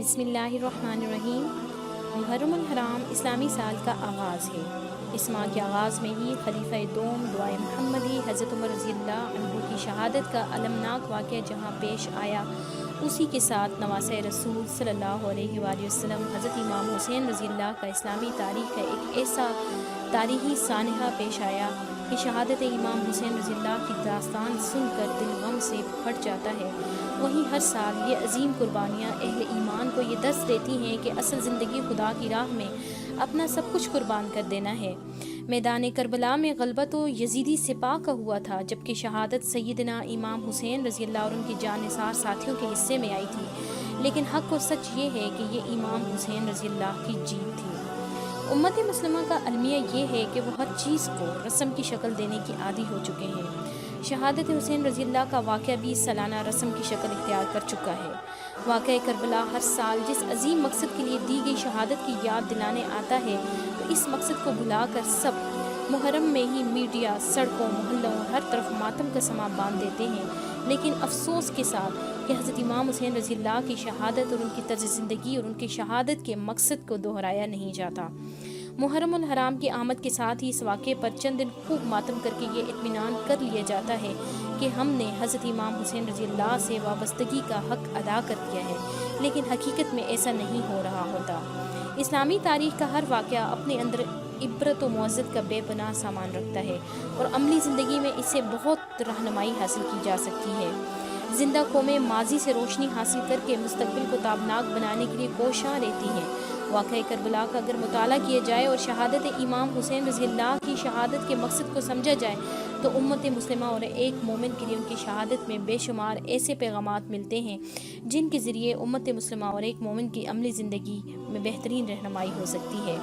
بسم اللہ الرحمن الرحیم۔ محرم الحرام اسلامی سال کا آغاز ہے۔ اس ماہ کے آغاز میں ہی خلیفہ دوم دعائے محمدی حضرت عمر رضی اللہ عنہ کی شہادت کا المناک واقعہ جہاں پیش آیا، اسی کے ساتھ نواسۂ رسول صلی اللہ علیہ وآلہ وسلم حضرت امام حسین رضی اللہ کا اسلامی تاریخ کا ایک ایسا تاریخی سانحہ پیش آیا کہ شہادت امام حسین رضی اللہ کی داستان سن کر دل غم سے پھٹ جاتا ہے۔ وہیں ہر سال یہ عظیم قربانیاں اہل ایمان کو یہ درس دیتی ہیں کہ اصل زندگی خدا کی راہ میں اپنا سب کچھ قربان کر دینا ہے۔ میدان کربلا میں غلبہ تو یزیدی سپاہ کا ہوا تھا، جبکہ شہادت سیدنا امام حسین رضی اللہ اور ان کی جان نثار ساتھیوں کے حصے میں آئی تھی، لیکن حق و سچ یہ ہے کہ یہ امام حسین رضی اللہ کی جیت تھی۔ امت مسلمہ کا المیہ یہ ہے کہ وہ ہر چیز کو رسم کی شکل دینے کی عادی ہو چکے ہیں۔ شہادت حسین رضی اللہ کا واقعہ بھی سالانہ رسم کی شکل اختیار کر چکا ہے۔ واقعہ کربلا ہر سال جس عظیم مقصد کے لیے دی گئی شہادت کی یاد دلانے آتا ہے، تو اس مقصد کو بھلا کر سب محرم میں ہی میڈیا، سڑکوں، محلوں اور ہر طرف ماتم کا سما باندھ دیتے ہیں۔ لیکن افسوس کے ساتھ کہ حضرت امام حسین رضی اللہ کی شہادت اور ان کی طرز زندگی اور ان کی شہادت کے مقصد کو دہرایا نہیں جاتا۔ محرم الحرام کی آمد کے ساتھ ہی اس واقعے پر چند دن خوب ماتم کر کے یہ اطمینان کر لیا جاتا ہے کہ ہم نے حضرت امام حسین رضی اللہ سے وابستگی کا حق ادا کر دیا ہے، لیکن حقیقت میں ایسا نہیں ہو رہا ہوتا۔ اسلامی تاریخ کا ہر واقعہ اپنے اندر عبرت و معزت کا بے پناہ سامان رکھتا ہے، اور عملی زندگی میں اس سے بہت رہنمائی حاصل کی جا سکتی ہے۔ زندہ قومیں ماضی سے روشنی حاصل کر کے مستقبل کو تابناک بنانے کے لیے کوشاں رہتی ہیں۔ واقعہ کربلا کا اگر مطالعہ کیا جائے اور شہادت امام حسین رضی اللہ کی شہادت کے مقصد کو سمجھا جائے، تو امت مسلمہ اور ایک مومن کے لیے ان کی شہادت میں بے شمار ایسے پیغامات ملتے ہیں جن کے ذریعے امت مسلمہ اور ایک مومن کی عملی زندگی میں بہترین رہنمائی ہو سکتی ہے۔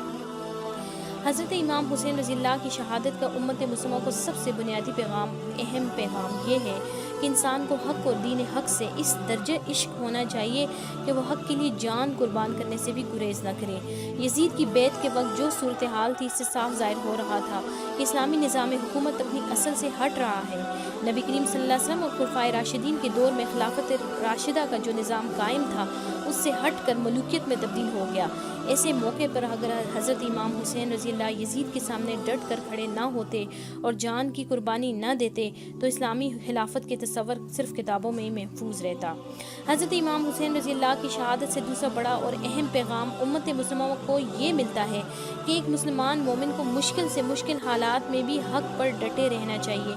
حضرت امام حسین رضی اللہ کی شہادت کا امت مسلمہ کو سب سے بنیادی پیغام، اہم پیغام یہ ہے کہ انسان کو حق اور دین حق سے اس درجہ عشق ہونا چاہیے کہ وہ حق کے لیے جان قربان کرنے سے بھی گریز نہ کرے۔ یزید کی بیعت کے وقت جو صورتحال تھی، اس سے صاف ظاہر ہو رہا تھا کہ اسلامی نظام حکومت اپنی اصل سے ہٹ رہا ہے۔ نبی کریم صلی اللہ علیہ وسلم اور خلفائے راشدین کے دور میں خلافت راشدہ کا جو نظام قائم تھا، اس سے ہٹ کر ملوکیت میں تبدیل ہو گیا۔ ایسے موقع پر اگر حضرت امام حسین رضی اللہ یزید کے سامنے ڈٹ کر کھڑے نہ ہوتے اور جان کی قربانی نہ دیتے، تو اسلامی خلافت کے تصور صرف کتابوں میں ہی محفوظ رہتا۔ حضرت امام حسین رضی اللہ کی شہادت سے دوسرا بڑا اور اہم پیغام امت مسلمہ کو یہ ملتا ہے کہ ایک مسلمان مومن کو مشکل سے مشکل حالات میں بھی حق پر ڈٹے رہنا چاہیے۔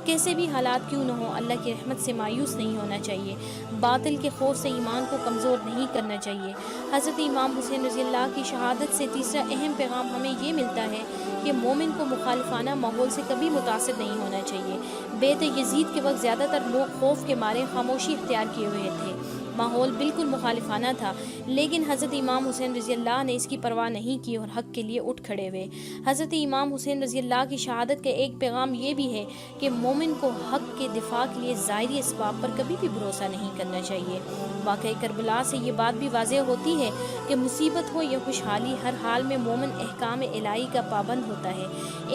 کیسے بھی حالات کیوں نہ ہوں، اللہ کی رحمت سے مایوس نہیں ہونا چاہیے، باطل کے خوف سے ایمان کو کمزور نہیں کرنا چاہیے۔ حضرت امام حسین رضی اللہ کی شہادت سے تیسرا اہم پیغام ہمیں یہ ملتا ہے کہ مومن کو مخالفانہ ماحول سے کبھی متاثر نہیں ہونا چاہیے۔ بیعت یزید کے وقت زیادہ تر لوگ خوف کے مارے خاموشی اختیار کیے ہوئے تھے، ماحول بالکل مخالفانہ تھا، لیکن حضرت امام حسین رضی اللہ نے اس کی پرواہ نہیں کی اور حق کے لیے اٹھ کھڑے ہوئے۔ حضرت امام حسین رضی اللہ کی شہادت کا ایک پیغام یہ بھی ہے کہ مومن کو حق کے دفاع کے لیے ظاہری اسباب پر کبھی بھی بھروسہ نہیں کرنا چاہیے۔ واقعہ کربلا سے یہ بات بھی واضح ہوتی ہے کہ مصیبت ہو یا خوشحالی، ہر حال میں مومن احکام الہی کا پابند ہوتا ہے۔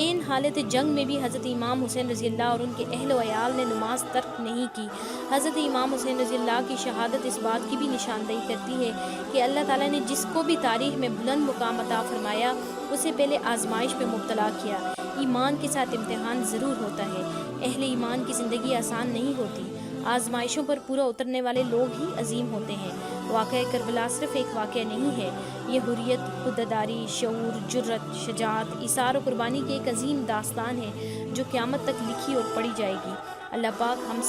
این حالت جنگ میں بھی حضرت امام حسین رضی اللہ اور ان کے اہل و عیال نے نماز ترک نہیں کی۔ حضرت امام حسین رضی اللہ کی شہادت اس بات کی بھی نشاندہی کرتی ہے کہ اللہ تعالیٰ نے جس کو بھی تاریخ میں بلند مقام عطا فرمایا، اسے پہلے آزمائش میں مبتلا کیا۔ ایمان کے ساتھ امتحان ضرور ہوتا ہے۔ اہل ایمان کی زندگی آسان نہیں ہوتی، آزمائشوں پر پورا اترنے والے لوگ ہی عظیم ہوتے ہیں۔ واقعہ کربلا صرف ایک واقعہ نہیں ہے، یہ حریت، خودداری، شعور، جرت، شجاعت، ایثار و قربانی کی ایک عظیم داستان ہے جو قیامت تک لکھی اور پڑھی جائے گی۔ اللہ پاک ہم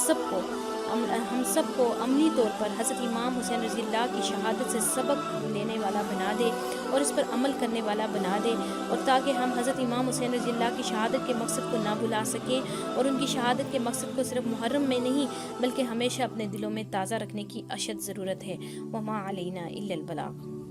سب کو عملی طور پر حضرت امام حسین رضی اللہ کی شہادت سے سبق لینے والا بنا دے اور اس پر عمل کرنے والا بنا دے، اور تاکہ ہم حضرت امام حسین رضی اللہ کی شہادت کے مقصد کو نہ بھلا سکیں اور ان کی شہادت کے مقصد کو صرف محرم میں نہیں بلکہ ہمیشہ اپنے دلوں میں تازہ رکھنے کی اشد ضرورت ہے۔ وما علینا الا البلاغ۔